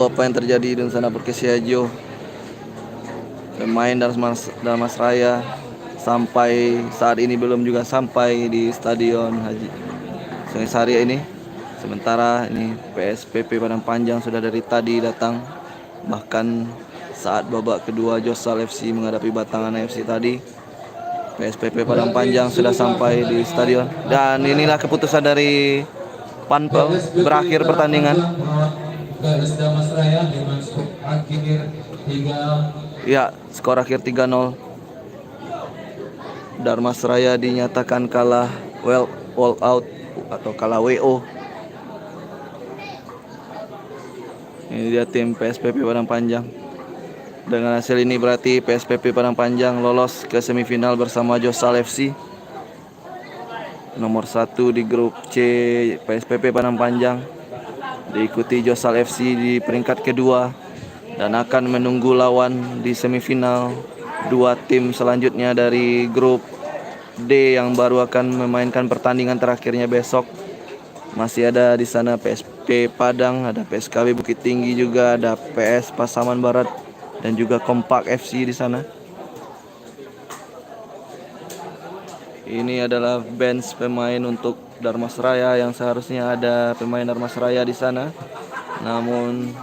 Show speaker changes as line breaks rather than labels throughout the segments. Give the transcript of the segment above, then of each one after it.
Apa yang terjadi di sana Perkesiajo, pemain Darmas Raya sampai saat ini belum juga sampai di Stadion Haji Sungai Sari ini. Sementara ini PSPP Padang Panjang sudah dari tadi datang. Bahkan saat babak kedua Josal FC menghadapi Batangan FC tadi, PSPP Padang Panjang sudah sampai di stadion. Dan inilah keputusan dari Panpel, berakhir pertandingan. Ya, skor akhir 3-0. Darmas Raya dinyatakan kalah all out atau kalah WO. Ini dia tim PSPP Padang Panjang. Dengan hasil ini berarti PSPP Padang Panjang lolos ke semifinal bersama Josal FC. Nomor 1 di grup C PSPP Padang Panjang, diikuti Josal FC di peringkat kedua, dan akan menunggu lawan di semifinal dua tim selanjutnya dari grup D yang baru akan memainkan pertandingan terakhirnya besok. Masih ada di sana PSP Padang, ada PSKB Bukit Tinggi juga, ada PS Pasaman Barat dan juga Kompak FC di sana. Ini adalah bench pemain untuk Darmas Raya yang seharusnya ada pemain Darmas Raya di sana. Namun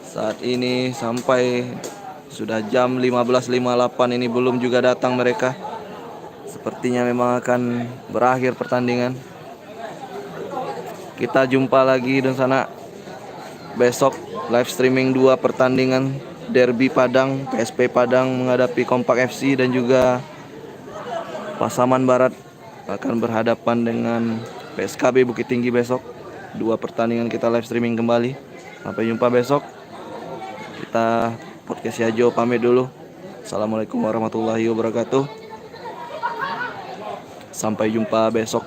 saat ini sampai sudah jam 15.58 ini belum juga datang mereka. Sepertinya memang akan berakhir pertandingan. Kita jumpa lagi di sana besok, live streaming 2 pertandingan Derby Padang, PSP Padang menghadapi Kompak FC dan juga Pasaman Barat akan berhadapan dengan PSKB Bukit Tinggi besok. 2 pertandingan kita live streaming kembali. Sampai jumpa besok. Kita Perkesiajo pamit dulu. Assalamualaikum warahmatullahi wabarakatuh. Sampai jumpa besok.